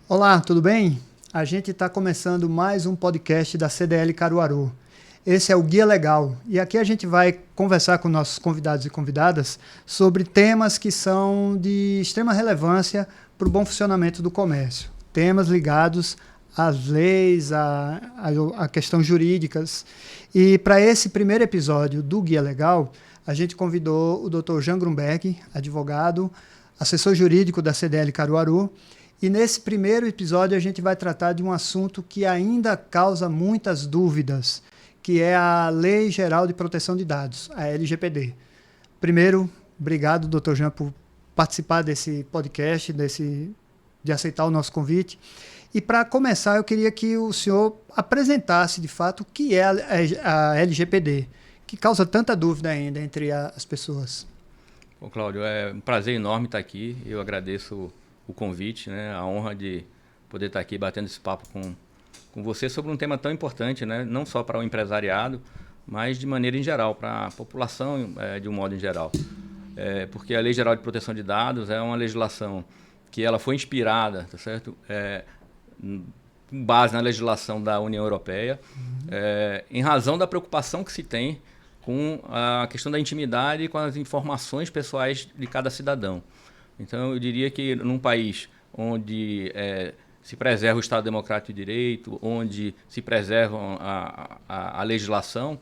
Olá, tudo bem? A gente está começando mais um podcast da CDL Caruaru. Esse é o Guia Legal e aqui a gente vai conversar com nossos convidados e convidadas sobre temas que são de extrema relevância para o bom funcionamento do comércio. Temas ligados às leis, a questões jurídicas. E para esse primeiro episódio do Guia Legal, a gente convidou o Dr. Jean Grunberg, advogado, assessor jurídico da CDL Caruaru. E nesse primeiro episódio a gente vai tratar de um assunto que ainda causa muitas dúvidas, que é a Lei Geral de Proteção de Dados, a LGPD. Primeiro, obrigado, Dr. Jean, por participar desse podcast, de aceitar o nosso convite. E para começar, eu queria que o senhor apresentasse de fato o que é a LGPD, que causa tanta dúvida ainda entre as pessoas. Bom, Cláudio, é um prazer enorme estar aqui. Eu agradeço o convite, né? A honra de poder estar aqui batendo esse papo com você sobre um tema tão importante, né? Não só para o empresariado, mas de maneira em geral, para a população de um modo em geral. Porque a Lei Geral de Proteção de Dados é uma legislação que ela foi inspirada, tá certo? Com base na legislação da União Europeia, em razão da preocupação que se tem com a questão da intimidade e com as informações pessoais de cada cidadão. Então, eu diria que num país onde se preserva o Estado Democrático de Direito, onde se preserva a legislação,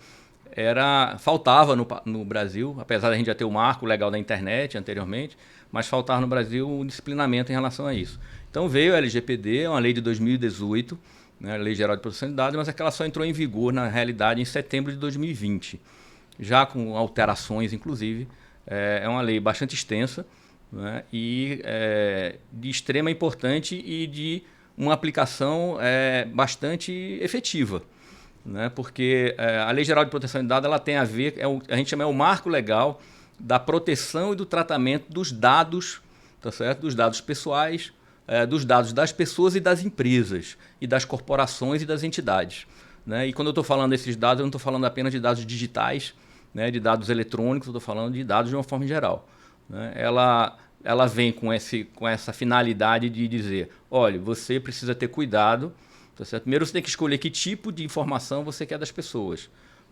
faltava no Brasil, apesar de a gente já ter o marco legal da internet anteriormente, mas faltava no Brasil um disciplinamento em relação a isso. Então, veio a LGPD, uma lei de 2018, né, a Lei Geral de Proteção de Dados, mas ela só entrou em vigor, na realidade, em setembro de 2020, já com alterações, inclusive. É uma lei bastante extensa, né, e de extrema importância e de uma aplicação bastante efetiva, né, porque a Lei Geral de Proteção de Dados ela tem a ver, a gente chama o marco legal da proteção e do tratamento dos dados, tá certo? Dos dados pessoais, dos dados das pessoas e das empresas, e das corporações e das entidades, né? E quando eu estou falando desses dados, eu não estou falando apenas de dados digitais, né, de dados eletrônicos, eu estou falando de dados de uma forma geral, né? Ela vem com essa finalidade de dizer, olha, você precisa ter cuidado, tá certo? Primeiro você tem que escolher que tipo de informação você quer das pessoas,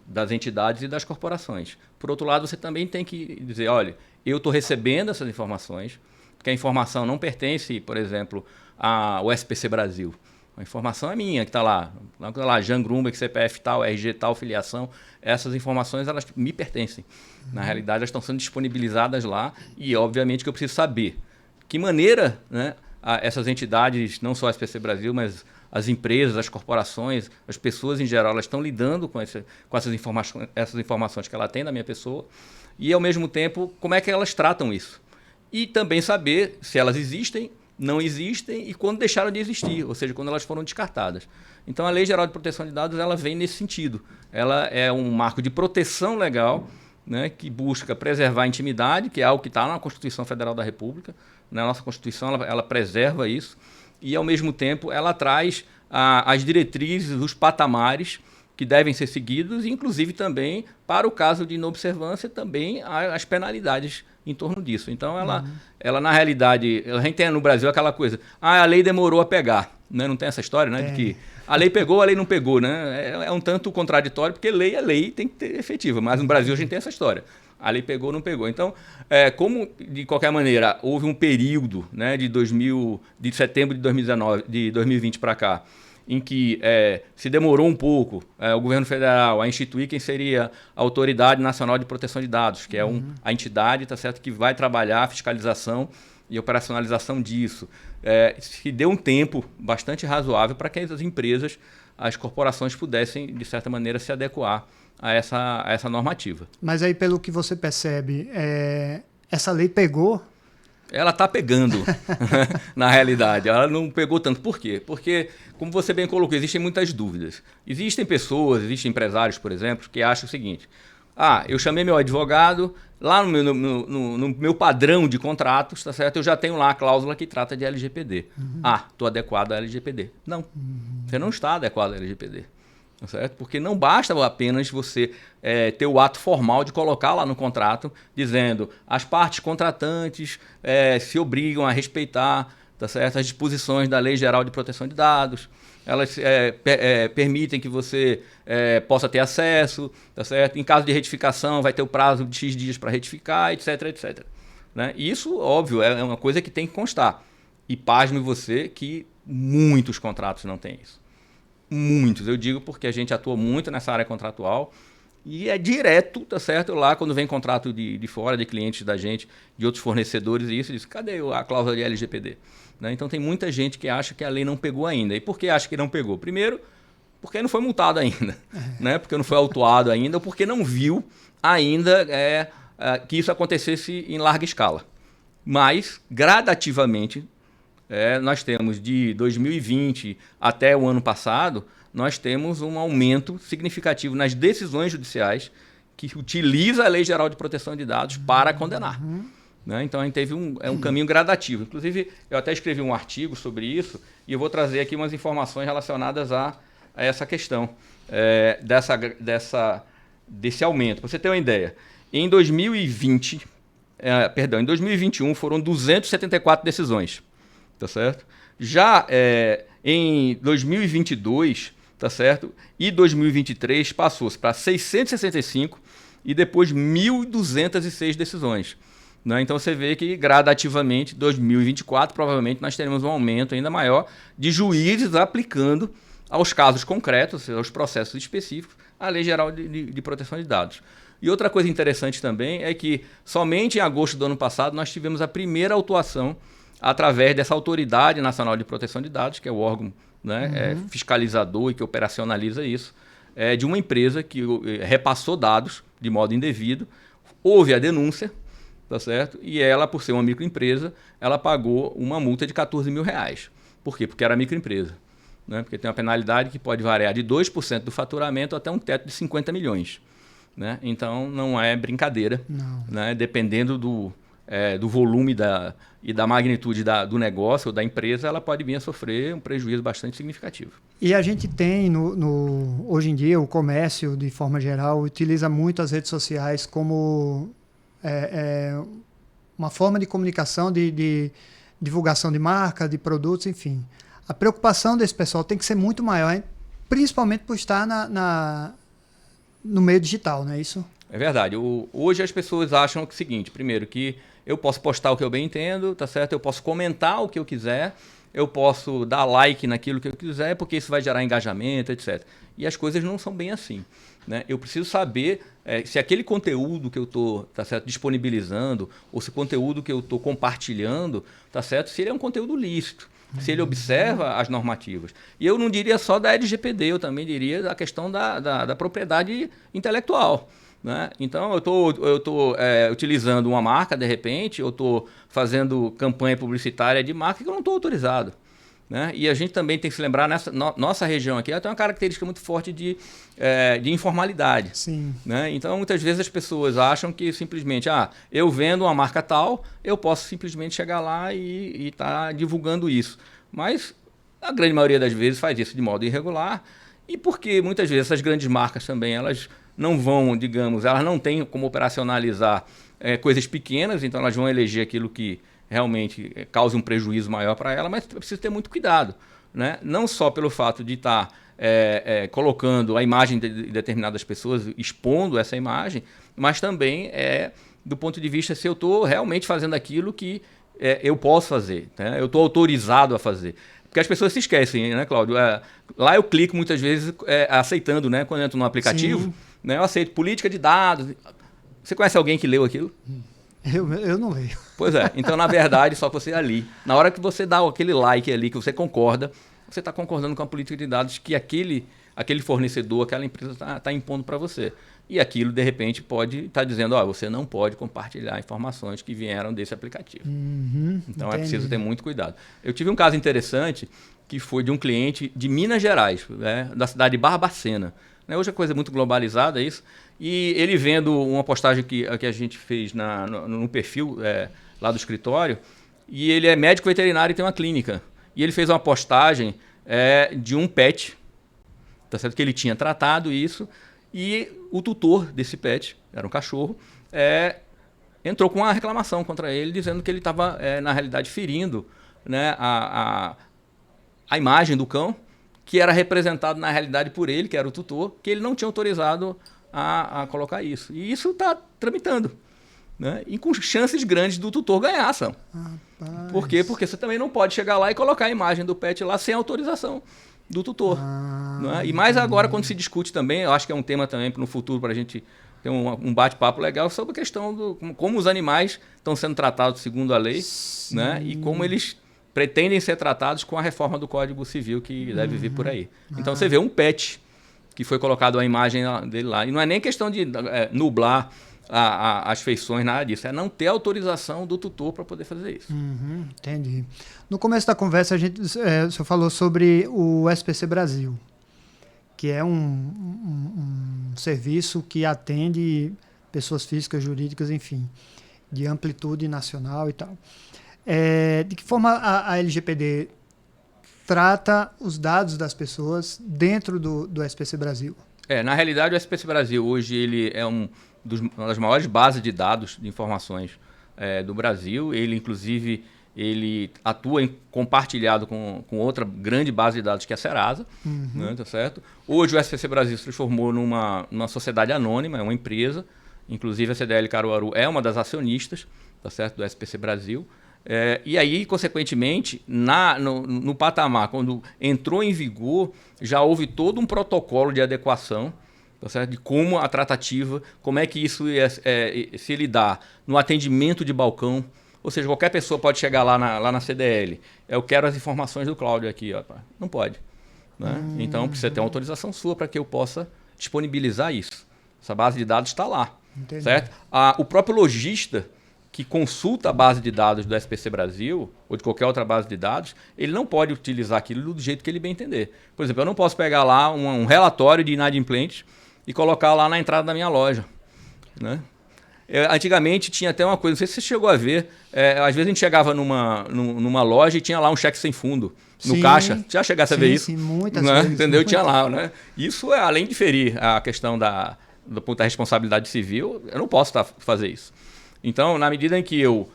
das entidades e das corporações. Por outro lado, você também tem que dizer, olha, eu estou recebendo essas informações, porque a informação não pertence, por exemplo, ao SPC Brasil. A informação é minha, que está lá. Está lá, Jean Grunberg, CPF tal, RG tal, filiação. Essas informações, elas me pertencem. Na realidade, elas estão sendo disponibilizadas lá e, obviamente, que eu preciso saber que maneira, né, essas entidades, não só a SPC Brasil, mas as empresas, as corporações, as pessoas em geral, elas estão lidando com essas informações que ela tem da minha pessoa e, ao mesmo tempo, como é que elas tratam isso. E também saber se elas existem, não existem e quando deixaram de existir, ou seja, quando elas foram descartadas. Então, a Lei Geral de Proteção de Dados ela vem nesse sentido. Ela é um marco de proteção legal, né, que busca preservar a intimidade, que é algo que está na Constituição Federal da República. Na nossa Constituição, ela preserva isso. E, ao mesmo tempo, ela traz as diretrizes, os patamares que devem ser seguidos, inclusive também, para o caso de inobservância, também as penalidades em torno disso. Então, ela na realidade, a gente tem no Brasil aquela coisa, a lei demorou a pegar, né? Não tem essa história, né, de que a lei pegou, a lei não pegou, né? É um tanto contraditório, porque lei é lei, tem que ter efetiva, mas no Brasil a gente tem essa história. A lei pegou, não pegou. Então, como, de qualquer maneira, houve um período, né, de setembro de 2020 para cá, em que se demorou um pouco o governo federal a instituir quem seria a Autoridade Nacional de Proteção de Dados, que é a entidade, tá certo, que vai trabalhar a fiscalização e operacionalização disso. Se deu um tempo bastante razoável para que as empresas, as corporações pudessem, de certa maneira, se adequar a essa normativa. Mas aí, pelo que você percebe, essa lei pegou? Ela está pegando, na realidade. Ela não pegou tanto. Por quê? Porque, como você bem colocou, existem muitas dúvidas. Existem pessoas, existem empresários, por exemplo, que acham o seguinte, eu chamei meu advogado, lá no meu padrão de contratos, tá certo? Eu já tenho lá a cláusula que trata de LGPD. Estou adequado à LGPD. Não, você não está adequado à LGPD. Certo? Porque não basta apenas você ter o ato formal de colocar lá no contrato, dizendo as partes contratantes se obrigam a respeitar tá certo? As disposições da Lei Geral de Proteção de Dados, elas permitem que você possa ter acesso, tá certo? Em caso de retificação, vai ter o prazo de X dias para retificar, etc, etc. Né? E isso, óbvio, é uma coisa que tem que constar. E pasme você que muitos contratos não têm isso. Muitos. Eu digo porque a gente atua muito nessa área contratual e é direto, tá certo? Lá quando vem contrato de fora, de clientes da gente, de outros fornecedores, e isso diz, cadê a cláusula de LGPD? Né? Então tem muita gente que acha que a lei não pegou ainda. E por que acha que não pegou? Primeiro, porque não foi multado ainda, né? Porque não foi autuado ainda, ou porque não viu ainda que isso acontecesse em larga escala. Mas, gradativamente, nós temos de 2020 até o ano passado, nós temos um aumento significativo nas decisões judiciais que utiliza a Lei Geral de Proteção de Dados para condenar. Né? Então, a gente teve um caminho gradativo. Inclusive, eu até escrevi um artigo sobre isso e eu vou trazer aqui umas informações relacionadas a essa questão desse aumento. Para você ter uma ideia, em 2021 foram 274 decisões. Tá certo? Já em 2022, tá certo? E 2023 passou-se para 665 e depois 1.206 decisões. Né? Então você vê que gradativamente, 2024, provavelmente nós teremos um aumento ainda maior de juízes aplicando aos casos concretos, aos processos específicos, a Lei Geral de Proteção de Dados. E outra coisa interessante também é que somente em agosto do ano passado nós tivemos a primeira autuação através dessa Autoridade Nacional de Proteção de Dados, que é o órgão, né, fiscalizador e que operacionaliza isso, de uma empresa que repassou dados de modo indevido, houve a denúncia, tá certo? E ela, por ser uma microempresa, ela pagou uma multa de R$14 mil. Por quê? Porque era microempresa. Né? Porque tem uma penalidade que pode variar de 2% do faturamento até um teto de 50 milhões. Né? Então, não é brincadeira. Não. Né? Dependendo do volume e da magnitude do negócio ou da empresa, ela pode vir a sofrer um prejuízo bastante significativo. E a gente tem, hoje em dia, o comércio, de forma geral, utiliza muito as redes sociais como uma forma de comunicação, de divulgação de marca, de produtos, enfim. A preocupação desse pessoal tem que ser muito maior, hein? Principalmente por estar no meio digital, não é isso? É verdade. Hoje as pessoas acham que é o seguinte, primeiro, que eu posso postar o que eu bem entendo, tá certo? Eu posso comentar o que eu quiser, eu posso dar like naquilo que eu quiser, porque isso vai gerar engajamento, etc. E as coisas não são bem assim. Né? Eu preciso saber se aquele conteúdo que eu estou disponibilizando, ou se o conteúdo que eu estou compartilhando, tá certo? Se ele é um conteúdo lícito, se ele observa as normativas. E eu não diria só da LGPD, eu também diria da questão da propriedade intelectual. Né? Então, eu estou utilizando uma marca, de repente, eu estou fazendo campanha publicitária de marca que eu não estou autorizado. Né? E a gente também tem que se lembrar, nossa região aqui, ela tem uma característica muito forte de informalidade. Sim. Né? Então, muitas vezes as pessoas acham que simplesmente, eu vendo uma marca tal, eu posso simplesmente chegar lá e estar divulgando isso. Mas a grande maioria das vezes faz isso de modo irregular, e porque muitas vezes essas grandes marcas também, elas não vão, digamos, elas não têm como operacionalizar coisas pequenas, então elas vão eleger aquilo que realmente cause um prejuízo maior para ela, mas precisa ter muito cuidado. Né? Não só pelo fato de estar colocando a imagem de determinadas pessoas, expondo essa imagem, mas também do ponto de vista se eu estou realmente fazendo aquilo que eu posso fazer, né? Eu estou autorizado a fazer. Porque as pessoas se esquecem, né, Cláudio? Lá eu clico muitas vezes aceitando, né? Quando eu entro no aplicativo, né, eu aceito política de dados. Você conhece alguém que leu aquilo? Eu não leio. Pois é. Então, na verdade, só você ali. Na hora que você dá aquele like ali, que você concorda, você está concordando com a política de dados que aquele fornecedor, aquela empresa está impondo para você. E aquilo, de repente, pode estar dizendo, você não pode compartilhar informações que vieram desse aplicativo. Então, entendi. É preciso ter muito cuidado. Eu tive um caso interessante que foi de um cliente de Minas Gerais, né, da cidade de Barbacena. Hoje a coisa é muito globalizada, isso. E ele vendo uma postagem que a gente fez no perfil lá do escritório, e ele é médico veterinário e tem uma clínica. E ele fez uma postagem de um pet, tá certo? Que ele tinha tratado isso, e o tutor desse pet, era um cachorro, entrou com uma reclamação contra ele, dizendo que ele estava, na realidade, ferindo né, a imagem do cão, que era representado na realidade por ele, que era o tutor, que ele não tinha autorizado a colocar isso. E isso está tramitando. Né? E com chances grandes do tutor ganhar a ação. Por quê? Porque você também não pode chegar lá e colocar a imagem do pet lá sem autorização do tutor. Né? E mais agora, quando se discute também, eu acho que é um tema também no futuro para a gente ter um bate-papo legal sobre a questão do como os animais estão sendo tratados segundo a lei, né? E como eles pretendem ser tratados com a reforma do Código Civil que deve vir por aí. Então você vê um pet que foi colocado a imagem dele lá. E não é nem questão de nublar as feições, nada disso. É não ter autorização do tutor para poder fazer isso. Entendi. No começo da conversa, o senhor falou sobre o SPC Brasil, que é um serviço que atende pessoas físicas, jurídicas, enfim, de amplitude nacional e tal. De que forma a LGPD trata os dados das pessoas dentro do SPC Brasil? Na realidade, o SPC Brasil hoje ele é uma das maiores bases de dados de informações do Brasil. Ele, inclusive, ele atua compartilhado com outra grande base de dados que é a Serasa. Né, tá certo? Hoje o SPC Brasil se transformou numa sociedade anônima, é uma empresa. Inclusive a CDL Caruaru é uma das acionistas, tá certo, do SPC Brasil. E aí, consequentemente, no patamar, quando entrou em vigor, já houve todo um protocolo de adequação, tá certo? De como a tratativa, como é que isso se lidar no atendimento de balcão. Ou seja, qualquer pessoa pode chegar lá na CDL. Eu quero as informações do Cláudio aqui. Ó, não pode. Né? Então, precisa ter uma autorização sua para que eu possa disponibilizar isso. Essa base de dados está lá. Certo? O próprio lojista que consulta a base de dados do SPC Brasil ou de qualquer outra base de dados, ele não pode utilizar aquilo do jeito que ele bem entender. Por exemplo, eu não posso pegar lá um relatório de inadimplentes e colocar lá na entrada da minha loja. Né? Antigamente tinha até uma coisa, não sei se você chegou a ver, às vezes a gente chegava numa loja e tinha lá um cheque sem fundo no caixa. Já chegasse a ver isso? Sim, muitas né? vezes. Entendeu? Tinha lá. Né? Isso, além de ferir a questão da responsabilidade civil, eu não posso fazer isso. Então, na medida em que eu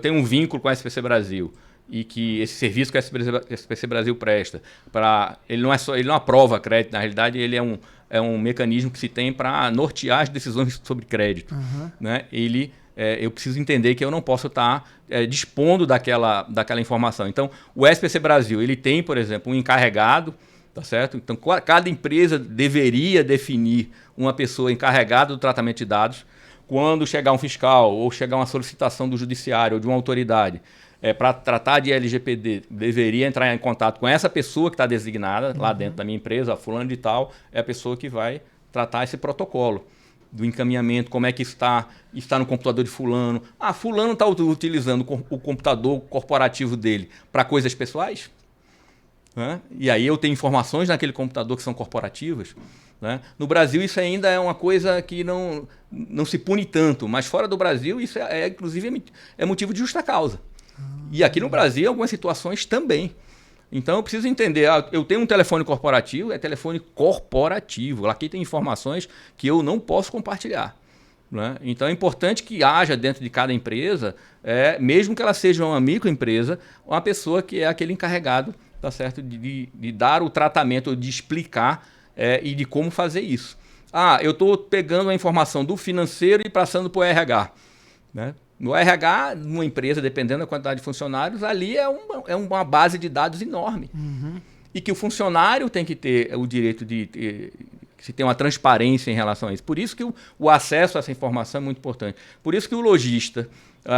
tenho um vínculo com a SPC Brasil e que esse serviço que a SPC Brasil presta, ele não aprova crédito, na realidade ele é um mecanismo que se tem para nortear as decisões sobre crédito. Né? Eu preciso entender que eu não posso estar dispondo daquela informação. Então, o SPC Brasil ele tem, por exemplo, um encarregado, tá certo? Então, cada empresa deveria definir uma pessoa encarregada do tratamento de dados. Quando chegar um fiscal ou chegar uma solicitação do judiciário ou de uma autoridade para tratar de LGPD, deveria entrar em contato com essa pessoa que está designada lá dentro da minha empresa, fulano de tal, é a pessoa que vai tratar esse protocolo do encaminhamento, como é que está no computador de fulano. Fulano está utilizando o computador corporativo dele para coisas pessoais? Né? E aí eu tenho informações naquele computador que são corporativas. Né? No Brasil isso ainda é uma coisa que não se pune tanto, mas fora do Brasil isso inclusive é motivo de justa causa. E aqui no Brasil, em algumas situações também. Então eu preciso entender, eu tenho um telefone corporativo, é telefone corporativo. Aqui tem informações que eu não posso compartilhar. Né? Então é importante que haja dentro de cada empresa, mesmo que ela seja uma microempresa, uma pessoa que é aquele encarregado, tá certo, de dar o tratamento, de explicar e de como fazer isso. Eu estou pegando a informação do financeiro e passando para o RH. Né? No RH, numa empresa, dependendo da quantidade de funcionários, ali é uma base de dados enorme. E que o funcionário tem que ter o direito de se ter uma transparência em relação a isso. Por isso que o acesso a essa informação é muito importante. Por isso que o lojista,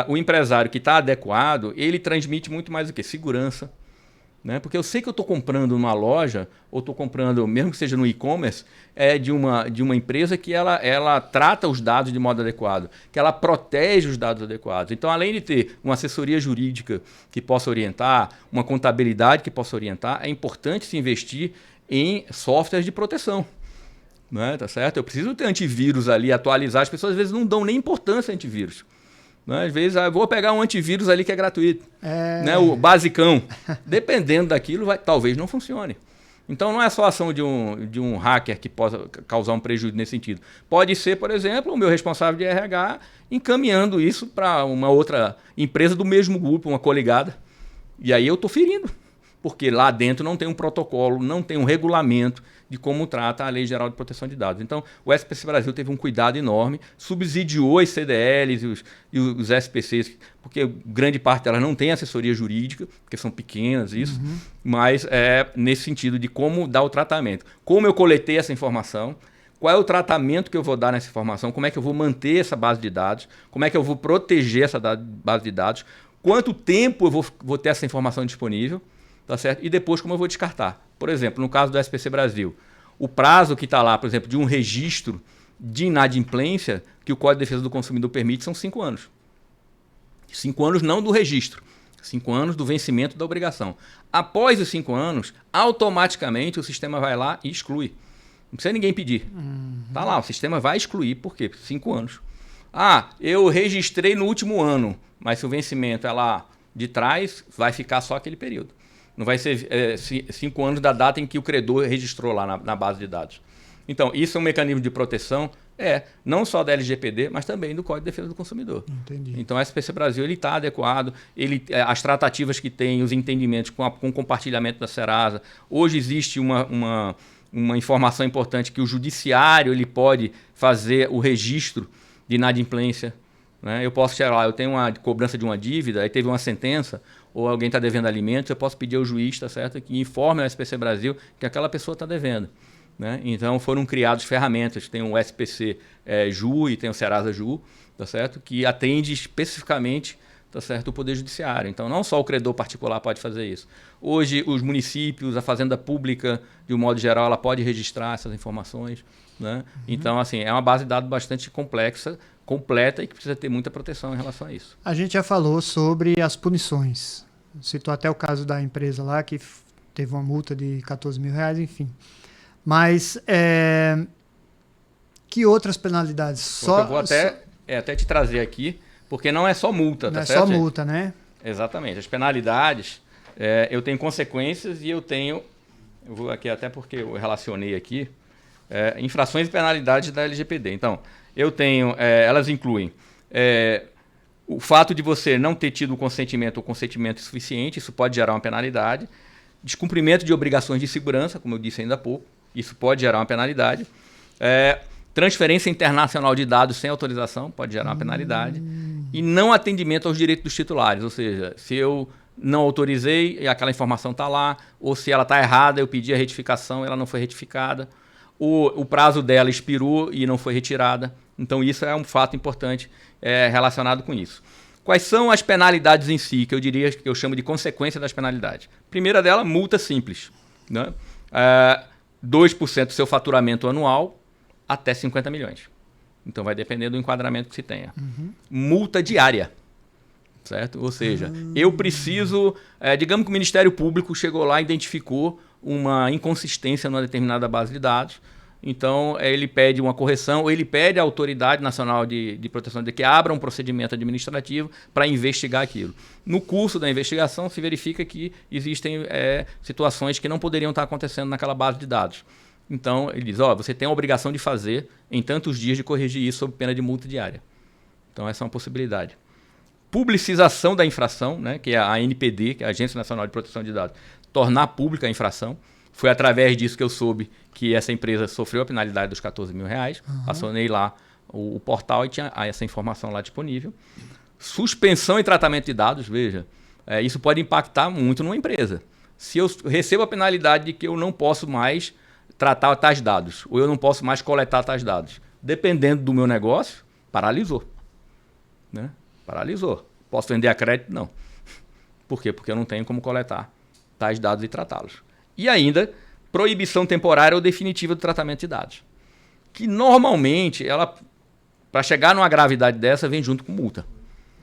o empresário que está adequado, ele transmite muito mais do que segurança. Né? Porque eu sei que eu estou comprando numa loja, ou estou comprando, mesmo que seja no e-commerce, de uma empresa que ela trata os dados de modo adequado, que ela protege os dados adequados. Então, além de ter uma assessoria jurídica que possa orientar, uma contabilidade que possa orientar, é importante se investir em softwares de proteção. Né? Tá certo? Eu preciso ter antivírus ali, atualizar. As pessoas às vezes não dão nem importância a antivírus. Às vezes, eu vou pegar um antivírus ali que é gratuito, né? O basicão. Dependendo daquilo, talvez não funcione. Então, não é só a ação de um hacker que possa causar um prejuízo nesse sentido. Pode ser, por exemplo, o meu responsável de RH encaminhando isso para uma outra empresa do mesmo grupo, uma coligada, E aí eu estou ferindo, porque lá dentro não tem um protocolo, não tem um regulamento de como trata a Lei Geral de Proteção de Dados. Então, o SPC Brasil teve um cuidado enorme, subsidiou as CDLs e os SPCs, porque grande parte delas não tem assessoria jurídica, porque são pequenas, isso, mas é nesse sentido de como dar o tratamento. Como eu coletei essa informação, qual é o tratamento que eu vou dar nessa informação, como é que eu vou manter essa base de dados, como é que eu vou proteger essa base de dados, quanto tempo eu vou ter essa informação disponível, tá certo? E depois como eu vou descartar. Por exemplo, no caso do SPC Brasil, o prazo que está lá, por exemplo, de um registro de inadimplência que o Código de Defesa do Consumidor permite são 5 anos. 5 anos não do registro, 5 anos do vencimento da obrigação. Após os 5 anos, automaticamente o sistema vai lá e exclui. Não precisa ninguém pedir. Tá lá, o sistema vai excluir, por quê? 5 anos. Ah, eu registrei no último ano, mas se o vencimento é lá de trás, vai ficar só aquele período. Não vai ser 5 anos da data em que o credor registrou lá na base de dados. Então, isso é um mecanismo de proteção, não só da LGPD, mas também do Código de Defesa do Consumidor. Entendi. Então, o SPC Brasil está adequado, as tratativas que tem, os entendimentos com o compartilhamento da Serasa. Hoje existe uma informação importante que o judiciário ele pode fazer o registro de inadimplência. Né? Eu posso chegar lá, eu tenho uma cobrança de uma dívida, aí teve uma sentença, ou alguém está devendo alimentos, eu posso pedir ao juiz, tá certo, que informe ao SPC Brasil que aquela pessoa está devendo. Né? Então foram criadas ferramentas, tem o SPC Ju e tem o Serasa Ju, tá certo, que atende especificamente, tá certo, o Poder Judiciário. Então não só o credor particular pode fazer isso. Hoje os municípios, a Fazenda Pública, de um modo geral, ela pode registrar essas informações. Né? Então assim, é uma base de dados bastante complexa, completa e que precisa ter muita proteção em relação a isso. A gente já falou sobre as punições. Citou até o caso da empresa lá que teve uma multa de R$14 mil, enfim. Mas que outras penalidades? Eu vou até te trazer aqui, porque não é só multa, tá certo? Não é só multa, né? Exatamente. As penalidades, eu tenho consequências e eu vou aqui até porque eu relacionei aqui, infrações e penalidades da LGPD. Então, eu tenho, elas incluem o fato de você não ter tido o consentimento ou consentimento suficiente, isso pode gerar uma penalidade. Descumprimento de obrigações de segurança, como eu disse ainda há pouco, isso pode gerar uma penalidade. Transferência internacional de dados sem autorização pode gerar uma penalidade. E não atendimento aos direitos dos titulares, ou seja, se eu não autorizei e aquela informação está lá, ou se ela está errada, eu pedi a retificação e ela não foi retificada, o prazo dela expirou e não foi retirada. Então isso é um fato importante relacionado com isso. Quais são as penalidades em si, que eu diria que eu chamo de consequência das penalidades? Primeira dela, multa simples. Né? 2% do seu faturamento anual até 50 milhões. Então vai depender do enquadramento que se tenha. Multa diária. Certo? Ou seja, eu preciso... digamos que o Ministério Público chegou lá e identificou uma inconsistência numa determinada base de dados. Então, ele pede uma correção, ou ele pede à Autoridade Nacional de Proteção de Dados que abra um procedimento administrativo para investigar aquilo. No curso da investigação, se verifica que existem situações que não poderiam estar acontecendo naquela base de dados. Então, ele diz, você tem a obrigação de fazer em tantos dias de corrigir isso sob pena de multa diária. Então, essa é uma possibilidade. Publicização da infração, né, que é a ANPD, que é a Agência Nacional de Proteção de Dados, tornar pública a infração. Foi através disso que eu soube que essa empresa sofreu a penalidade dos R$14 mil. Acionei lá o portal e tinha essa informação lá disponível. Suspensão e tratamento de dados, veja, isso pode impactar muito numa empresa. Se eu recebo a penalidade de que eu não posso mais tratar tais dados, ou eu não posso mais coletar tais dados, dependendo do meu negócio, paralisou. Né? Paralisou. Posso vender a crédito? Não. Por quê? Porque eu não tenho como coletar tais dados e tratá-los. E ainda, proibição temporária ou definitiva do tratamento de dados. Que normalmente, para chegar numa gravidade dessa, vem junto com multa.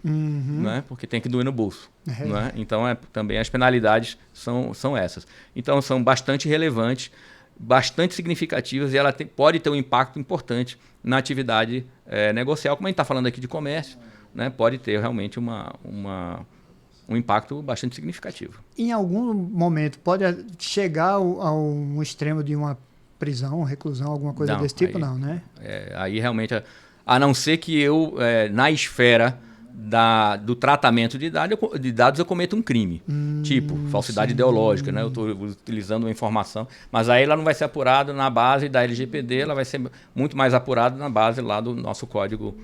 Né? Porque tem que doer no bolso. Né? Então, também as penalidades são essas. Então, são bastante relevantes, bastante significativas e ela pode ter um impacto importante na atividade negocial. Como a gente está falando aqui de comércio, né? Pode ter realmente um impacto bastante significativo. Em algum momento pode chegar a um extremo de uma prisão, reclusão, alguma coisa desse tipo? Não, né? Aí realmente, a não ser que eu, na esfera do tratamento de dados eu cometo um crime. Tipo, falsidade ideológica, né? Eu estou utilizando uma informação, mas aí ela não vai ser apurada na base da LGPD, ela vai ser muito mais apurada na base lá do nosso código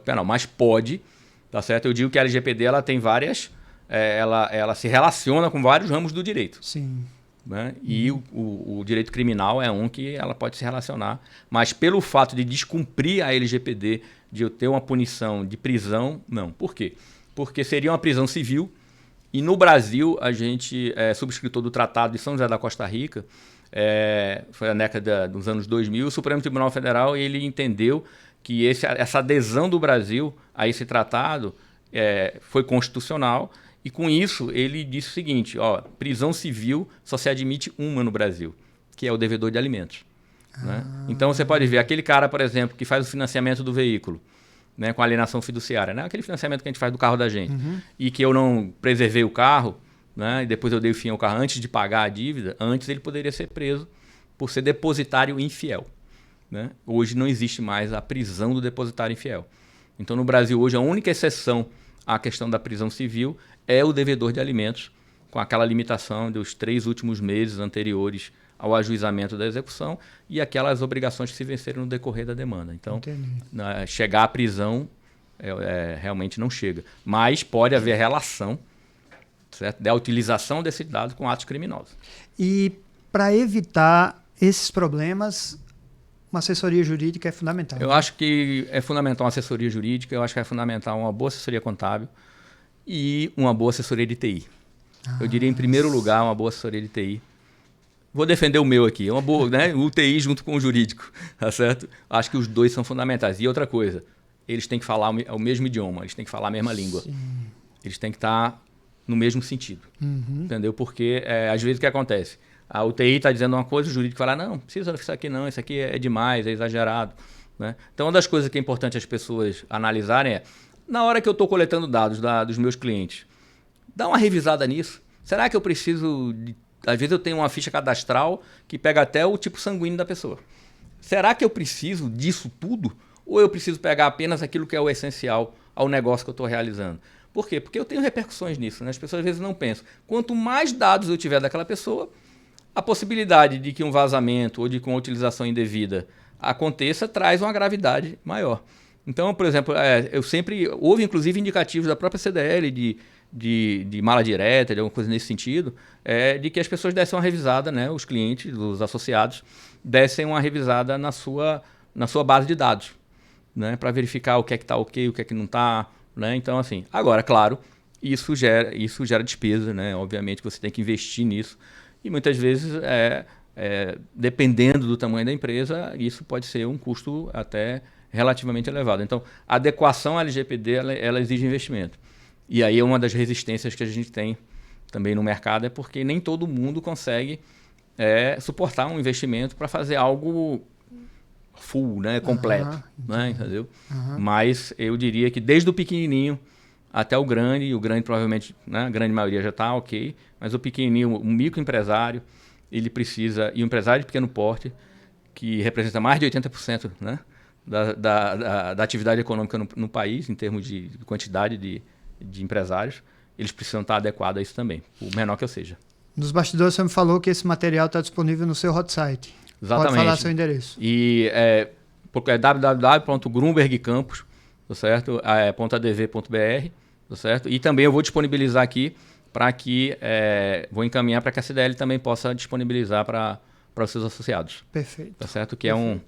penal. Mas pode, tá certo? Eu digo que a LGPD ela tem várias, ela se relaciona com vários ramos do direito. Sim. Né? E o direito criminal é um que ela pode se relacionar, mas pelo fato de descumprir a LGPD, de eu ter uma punição de prisão, não. Por quê? Porque seria uma prisão civil e no Brasil a gente é subscritor do Tratado de São José da Costa Rica, foi na década dos anos 2000, o Supremo Tribunal Federal ele entendeu que essa adesão do Brasil a esse tratado foi constitucional. E com isso, ele disse o seguinte, prisão civil só se admite uma no Brasil, que é o devedor de alimentos. Né? Então, você pode ver aquele cara, por exemplo, que faz o financiamento do veículo, né, com alienação fiduciária, né? Aquele financiamento que a gente faz do carro da gente, e que eu não preservei o carro, né, e depois eu dei o fim ao carro antes de pagar a dívida, antes ele poderia ser preso por ser depositário infiel. Né? Hoje não existe mais a prisão do depositário infiel. Então, no Brasil, hoje, a única exceção à questão da prisão civil é o devedor de alimentos, com aquela limitação dos 3 últimos meses anteriores ao ajuizamento da execução e aquelas obrigações que se venceram no decorrer da demanda. Então, chegar à prisão realmente não chega. Mas pode haver relação, certo, da utilização desse dado com atos criminosos. E para evitar esses problemas, uma assessoria jurídica é fundamental. Eu acho que é fundamental uma assessoria jurídica, eu acho que é fundamental uma boa assessoria contábil, e uma boa assessoria de TI. Eu diria, em primeiro lugar, uma boa assessoria de TI. Vou defender o meu aqui. É uma boa, né? O TI junto com o jurídico, tá certo? Acho que os dois são fundamentais. E outra coisa, eles têm que falar o mesmo idioma, eles têm que falar a mesma língua. Sim. Eles têm que estar no mesmo sentido. Entendeu? Porque, às vezes, o que acontece? A UTI está dizendo uma coisa, o jurídico fala, não precisa disso aqui não, isso aqui é demais, é exagerado. Né? Então, uma das coisas que é importante as pessoas analisarem é, na hora que eu estou coletando dados dos meus clientes, dá uma revisada nisso. Será que eu preciso às vezes eu tenho uma ficha cadastral que pega até o tipo sanguíneo da pessoa. Será que eu preciso disso tudo? Ou eu preciso pegar apenas aquilo que é o essencial ao negócio que eu estou realizando? Por quê? Porque eu tenho repercussões nisso, né? As pessoas às vezes não pensam. Quanto mais dados eu tiver daquela pessoa, a possibilidade de que um vazamento ou de que uma utilização indevida aconteça traz uma gravidade maior. Então, por exemplo, houve inclusive indicativos da própria CDL de mala direta, de alguma coisa nesse sentido, de que as pessoas dessem uma revisada, né, os clientes, os associados, dessem uma revisada na sua base de dados, né, para verificar o que é que está ok, o que é que não está. Né? Então, assim, agora, claro, isso gera despesa, né? Obviamente você tem que investir nisso. E muitas vezes, dependendo do tamanho da empresa, isso pode ser um custo até relativamente elevado. Então, a adequação à LGPD ela exige investimento. E aí é uma das resistências que a gente tem também no mercado, é porque nem todo mundo consegue suportar um investimento para fazer algo full, né, completo. Né, entendeu? Mas eu diria que desde o pequenininho até o grande, e o grande provavelmente, né, a grande maioria já está ok, mas o pequenininho, o microempresário, ele precisa, e o empresário de pequeno porte, que representa mais de 80%, né, da atividade econômica no país, em termos de quantidade de empresários, eles precisam estar adequados a isso também, o menor que eu seja. Nos bastidores você me falou que esse material está disponível no seu hot site. Exatamente. Pode falar seu endereço. E é www.grumbergcampus, tá certo? .adv.br, tá certo? E também eu vou disponibilizar aqui para que vou encaminhar para que a CDL também possa disponibilizar para os seus associados. Perfeito. Tá certo? Que é um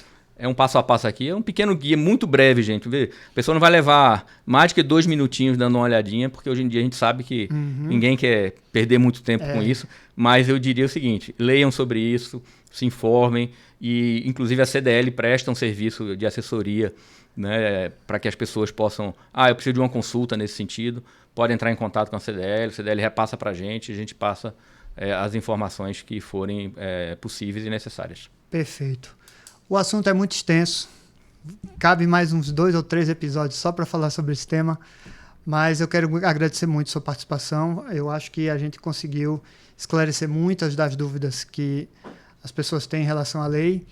passo a passo aqui, é um pequeno guia muito breve, gente. A pessoa não vai levar mais que 2 minutinhos dando uma olhadinha, porque hoje em dia a gente sabe que ninguém quer perder muito tempo com isso, mas eu diria o seguinte, leiam sobre isso, se informem, e inclusive a CDL presta um serviço de assessoria, né, para que as pessoas possam, eu preciso de uma consulta nesse sentido, pode entrar em contato com a CDL repassa para a gente passa as informações que forem possíveis e necessárias. Perfeito. O assunto é muito extenso, cabe mais uns 2 ou 3 episódios só para falar sobre esse tema, mas eu quero agradecer muito a sua participação. Eu acho que a gente conseguiu esclarecer muitas das dúvidas que as pessoas têm em relação à lei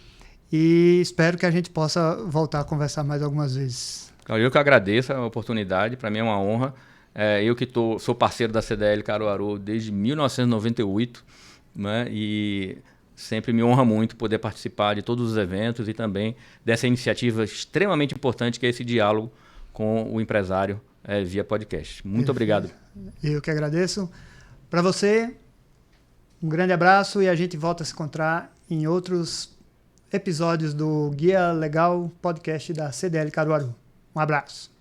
e espero que a gente possa voltar a conversar mais algumas vezes. Então, eu que agradeço a oportunidade, para mim é uma honra. Eu que sou parceiro da CDL Caruaru desde 1998, né? E sempre me honra muito poder participar de todos os eventos e também dessa iniciativa extremamente importante que é esse diálogo com o empresário via podcast. Muito obrigado. Eu que agradeço. Para você, um grande abraço e a gente volta a se encontrar em outros episódios do Guia Legal Podcast da CDL Caruaru. Um abraço.